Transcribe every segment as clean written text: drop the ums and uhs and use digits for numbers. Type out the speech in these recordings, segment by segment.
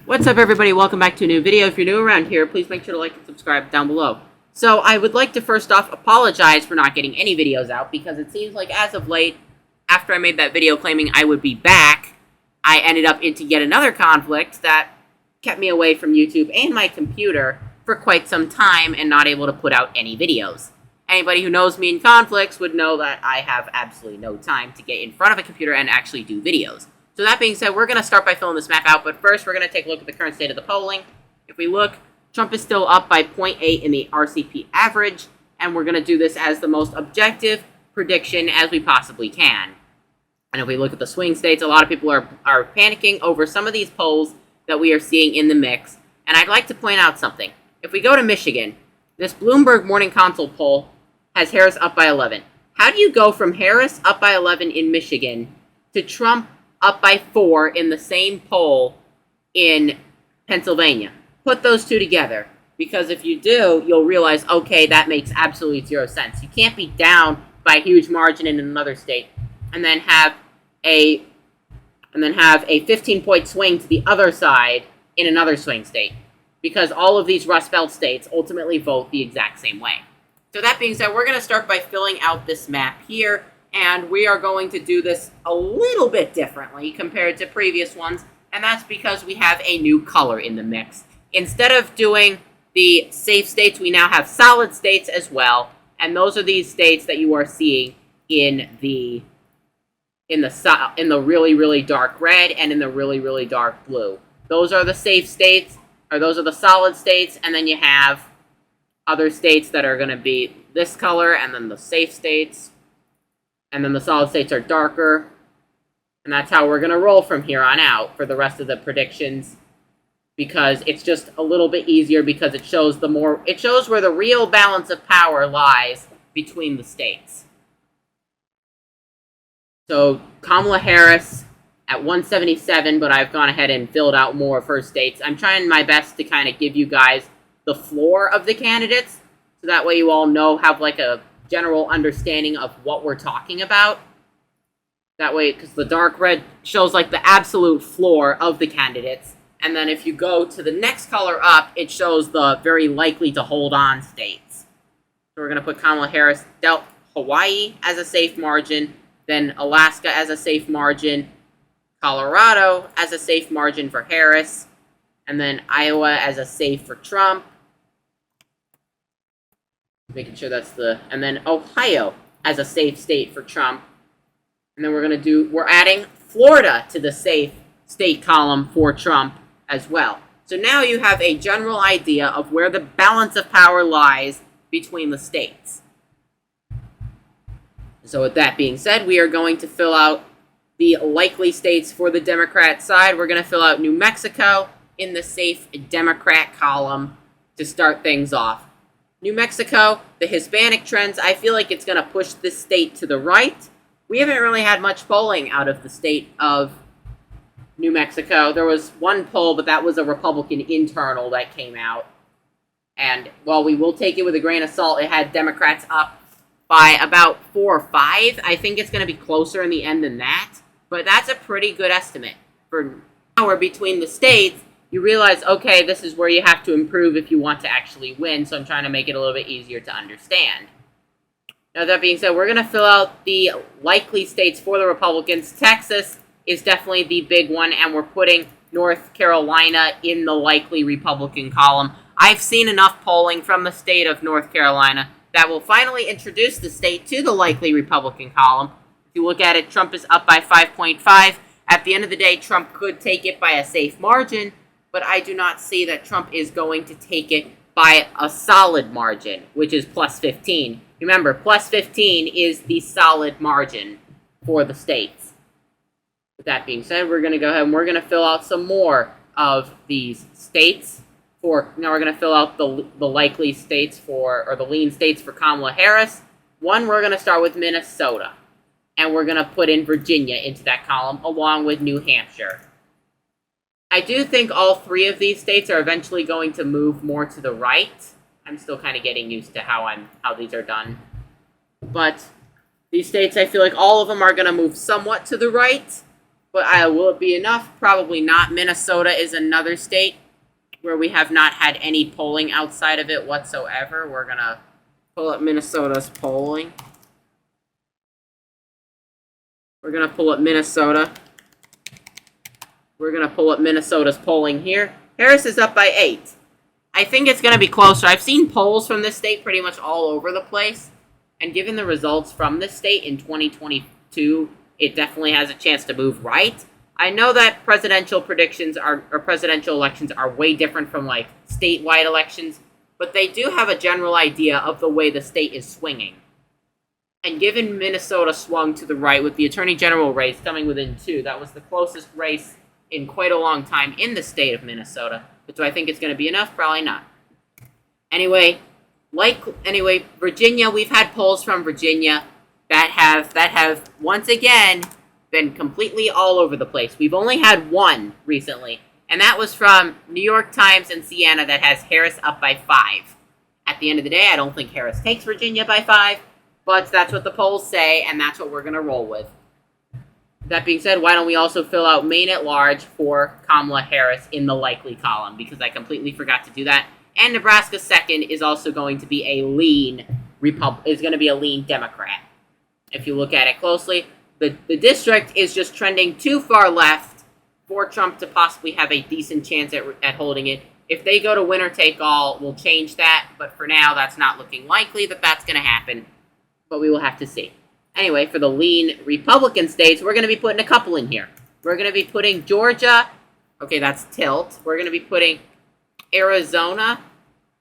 What's up, everybody? Welcome back to a new video. If you're new around here, please make sure to like and subscribe down below. So I would like to first off apologize for not getting any videos out, because it seems like as of late, after I made that video claiming I would be back, I ended up into yet another conflict that kept me away from YouTube and my computer for quite some time and not able to put out any videos. Anybody who knows me in conflicts would know that I have absolutely no time to get in front of a computer and actually do videos. So that being said, we're going to start by filling this map out, but first we're going to take a look at the current state of the polling. If we look, Trump is still up by 0.8 in the RCP average, and we're going to do this as the most objective prediction as we possibly can. And if we look at the swing states, a lot of people are panicking over some of these polls that we are seeing in the mix. And I'd like to point out something. If we go to Michigan, this Bloomberg Morning Consult poll has Harris up by 11. How do you go from Harris up by 11 in Michigan to Trump up by 4 in the same poll in Pennsylvania? Put those two together, because if you do, you'll realize, okay, that makes absolutely zero sense. You can't be down by a huge margin in another state and then have a 15-point swing to the other side in another swing state, because all of these Rust Belt states ultimately vote the exact same way. So that being said, we're going to start by filling out this map here. And we are going to do this a little bit differently compared to previous ones, and that's because we have a new color in the mix. Instead of doing the safe states, we now have solid states as well, and those are these states that you are seeing in the really, really dark red and in the really, really dark blue. Those are the safe states, or those are the solid states, and then you have other states that are going to be this color, and then the safe states. And then the solid states are darker. And that's how we're going to roll from here on out for the rest of the predictions. Because it's just a little bit easier, because it shows where the real balance of power lies between the states. So Kamala Harris at 177, but I've gone ahead and filled out more of her states. I'm trying my best to kind of give you guys the floor of the candidates, so that way you all have like a general understanding of what we're talking about. That way, because the dark red shows like the absolute floor of the candidates, and then if you go to the next color up, it shows the very likely to hold on states. So we're going to put Kamala Harris, dealt Hawaii as a safe margin, then Alaska as a safe margin, Colorado as a safe margin for Harris, and then Iowa as a safe for Trump. Making sure that's and then Ohio as a safe state for Trump. And then we're adding Florida to the safe state column for Trump as well. So now you have a general idea of where the balance of power lies between the states. So with that being said, we are going to fill out the likely states for the Democrat side. We're going to fill out New Mexico in the safe Democrat column to start things off. New Mexico, the Hispanic trends, I feel like it's going to push this state to the right. We haven't really had much polling out of the state of New Mexico. There was one poll, but that was a Republican internal that came out. And while we will take it with a grain of salt, it had Democrats up by about 4 or 5. I think it's going to be closer in the end than that. But that's a pretty good estimate. For power between the states, you realize, okay, this is where you have to improve if you want to actually win, so I'm trying to make it a little bit easier to understand. Now, that being said, we're going to fill out the likely states for the Republicans. Texas is definitely the big one, and we're putting North Carolina in the likely Republican column. I've seen enough polling from the state of North Carolina that will finally introduce the state to the likely Republican column. If you look at it, Trump is up by 5.5. At the end of the day, Trump could take it by a safe margin, but I do not see that Trump is going to take it by a solid margin, which is plus 15. Remember, plus 15 is the solid margin for the states. With that being said, we're going to go ahead and we're going to fill out some more of these states. Now we're going to fill out the likely states or the lean states for Kamala Harris. One, we're going to start with Minnesota, and we're going to put in Virginia into that column, along with New Hampshire. I do think all 3 of these states are eventually going to move more to the right. I'm still kind of getting used to how these are done. But these states, I feel like all of them are going to move somewhat to the right. But will it be enough? Probably not. Minnesota is another state where we have not had any polling outside of it whatsoever. We're going to pull up Minnesota's polling. We're going to pull up Minnesota. We're going to pull up Minnesota's polling here. Harris is up by 8. I think it's going to be closer. I've seen polls from this state pretty much all over the place. And given the results from this state in 2022, it definitely has a chance to move right. I know that presidential predictions or presidential elections are way different from like statewide elections, but they do have a general idea of the way the state is swinging. And given Minnesota swung to the right with the Attorney General race coming within 2, that was the closest race in quite a long time in the state of Minnesota. But do I think it's going to be enough? Probably not. Anyway, Virginia, we've had polls from Virginia that have once again been completely all over the place. We've only had one recently, and that was from New York Times and Siena that has Harris up by 5. At the end of the day, I don't think Harris takes Virginia by 5, but that's what the polls say, and that's what we're going to roll with. That being said, why don't we also fill out Maine at large for Kamala Harris in the likely column, because I completely forgot to do that. And Nebraska second is also going to be a lean Democrat. If you look at it closely, the district is just trending too far left for Trump to possibly have a decent chance at holding it. If they go to winner take all, we'll change that, but for now, that's not looking likely that that's going to happen, but we will have to see. Anyway, for the lean Republican states, we're going to be putting a couple in here. We're going to be putting Georgia. Okay, that's tilt. We're going to be putting Arizona,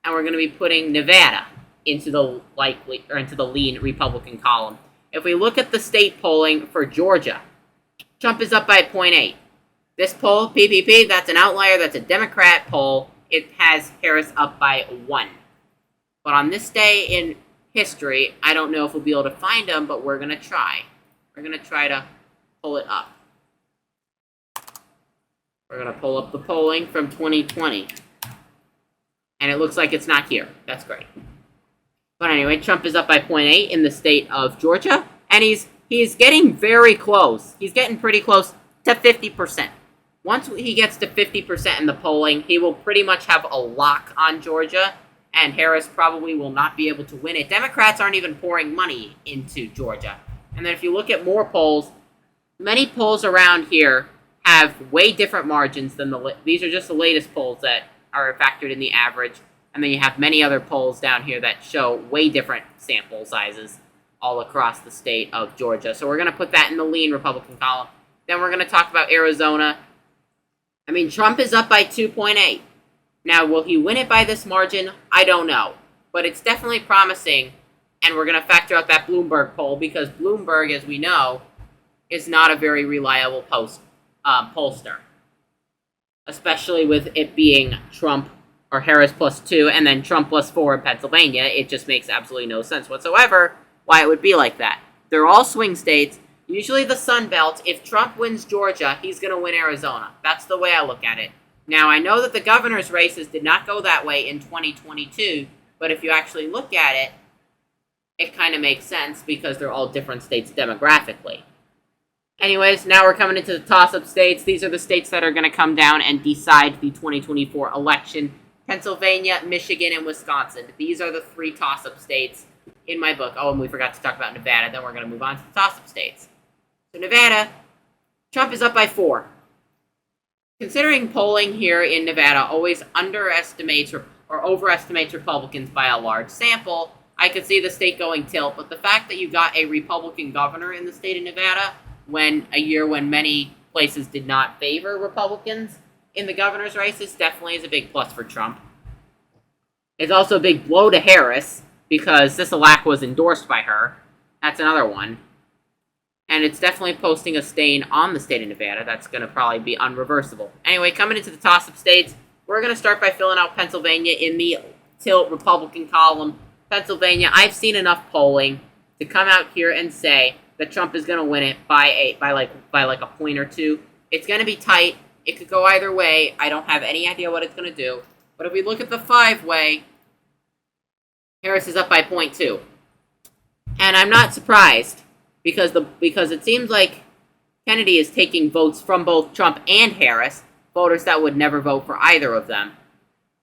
and we're going to be putting Nevada into the lean Republican column. If we look at the state polling for Georgia, Trump is up by 0.8. This poll, PPP, that's an outlier. That's a Democrat poll. It has Harris up by 1. But on this day in history, I don't know if we'll be able to find them, but we're going to try. We're going to try to pull it up. We're going to pull up the polling from 2020. And it looks like it's not here. That's great. But anyway, Trump is up by 0.8 in the state of Georgia. And he's getting very close. He's getting pretty close to 50%. Once he gets to 50% in the polling, he will pretty much have a lock on Georgia. And Harris probably will not be able to win it. Democrats aren't even pouring money into Georgia. And then if you look at more polls, many polls around here have way different margins than these are just the latest polls that are factored in the average. And then you have many other polls down here that show way different sample sizes all across the state of Georgia. So we're going to put that in the lean Republican column. Then we're going to talk about Arizona. I mean, Trump is up by 2.8. Now, will he win it by this margin? I don't know. But it's definitely promising, and we're going to factor out that Bloomberg poll, because Bloomberg, as we know, is not a very reliable pollster. Especially with it being Trump or Harris plus 2, and then Trump plus 4 in Pennsylvania. It just makes absolutely no sense whatsoever why it would be like that. They're all swing states. Usually the Sun Belt, if Trump wins Georgia, he's going to win Arizona. That's the way I look at it. Now, I know that the governor's races did not go that way in 2022, but if you actually look at it, it kind of makes sense because they're all different states demographically. Anyways, now we're coming into the toss-up states. These are the states that are going to come down and decide the 2024 election. Pennsylvania, Michigan, and Wisconsin. These are the 3 toss-up states in my book. Oh, and we forgot to talk about Nevada. Then we're going to move on to the toss-up states. So Nevada, Trump is up by 4. Considering polling here in Nevada always underestimates or overestimates Republicans by a large sample, I could see the state going tilt. But the fact that you got a Republican governor in the state of Nevada a year when many places did not favor Republicans in the governor's races definitely is a big plus for Trump. It's also a big blow to Harris because Sisolak was endorsed by her. That's another one. And it's definitely posting a stain on the state of Nevada. That's going to probably be unreversible. Anyway, coming into the toss-up states, we're going to start by filling out Pennsylvania in the tilt Republican column. Pennsylvania, I've seen enough polling to come out here and say that Trump is going to win it by like a point or 2. It's going to be tight. It could go either way. I don't have any idea what it's going to do. But if we look at the 5-way, Harris is up by 0.2. And I'm not surprised because it seems like Kennedy is taking votes from both Trump and Harris, voters that would never vote for either of them.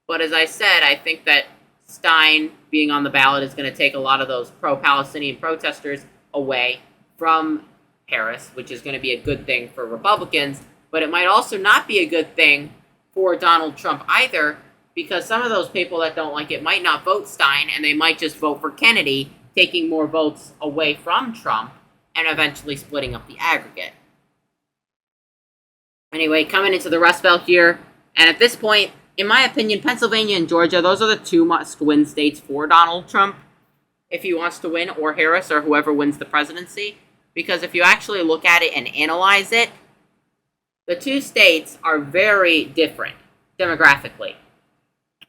But as I said, I think that Stein being on the ballot is going to take a lot of those pro-Palestinian protesters away from Harris, which is going to be a good thing for Republicans, but it might also not be a good thing for Donald Trump either, because some of those people that don't like it might not vote Stein, and they might just vote for Kennedy, taking more votes away from Trump, and eventually splitting up the aggregate. Anyway, coming into the Rust Belt here, and at this point, in my opinion, Pennsylvania and Georgia, those are the two must-win states for Donald Trump, if he wants to win, or Harris, or whoever wins the presidency. Because if you actually look at it and analyze it, the two states are very different demographically.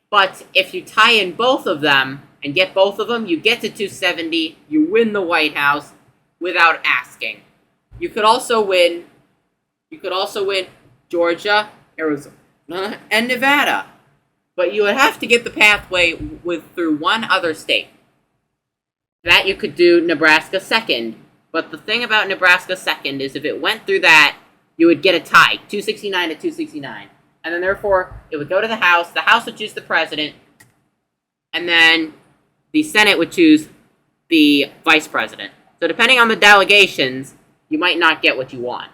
But if you tie in both of them and get both of them, you get to 270, you win the White House without asking. You could also win Georgia, Arizona, and Nevada. But you would have to get the pathway through one other state. That you could do Nebraska second. But the thing about Nebraska second is if it went through that, you would get a tie, 269 to 269. And then therefore, it would go to the House would choose the president, and then the Senate would choose the vice president. So depending on the delegations, you might not get what you want.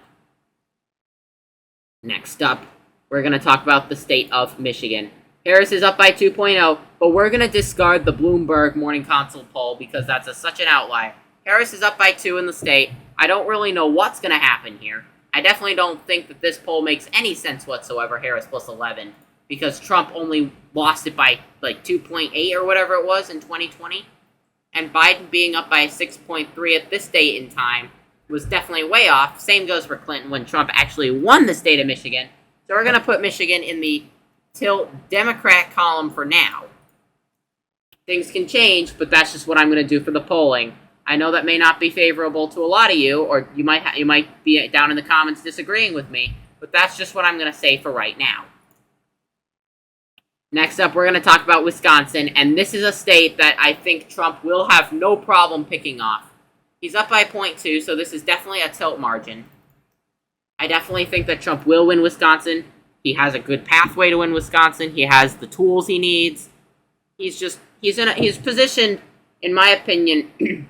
Next up, we're going to talk about the state of Michigan. Harris is up by 2.0, but we're going to discard the Bloomberg Morning Consult poll because that's such an outlier. Harris is up by 2 in the state. I don't really know what's going to happen here. I definitely don't think that this poll makes any sense whatsoever, Harris plus 11, because Trump only lost it by like 2.8 or whatever it was in 2020. And Biden being up by 6.3 at this date in time was definitely way off. Same goes for Clinton when Trump actually won the state of Michigan. So we're going to put Michigan in the tilt Democrat column for now. Things can change, but that's just what I'm going to do for the polling. I know that may not be favorable to a lot of you, or you might be down in the comments disagreeing with me, but that's just what I'm going to say for right now. Next up, we're going to talk about Wisconsin, and this is a state that I think Trump will have no problem picking off. He's up by 0.2, so this is definitely a tilt margin. I definitely think that Trump will win Wisconsin. He has a good pathway to win Wisconsin. He has the tools he needs. He's positioned, in my opinion,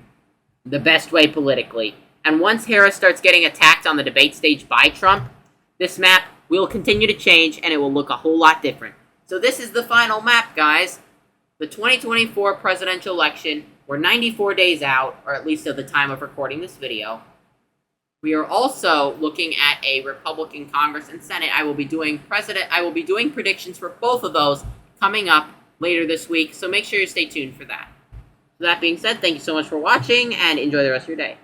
the best way politically. And once Harris starts getting attacked on the debate stage by Trump, this map will continue to change and it will look a whole lot different. So this is the final map, guys. The 2024 presidential election. We're 94 days out, or at least at the time of recording this video. We are also looking at a Republican Congress and Senate. I will be doing predictions for both of those coming up later this week, so make sure you stay tuned for that. That being said, thank you so much for watching, and enjoy the rest of your day.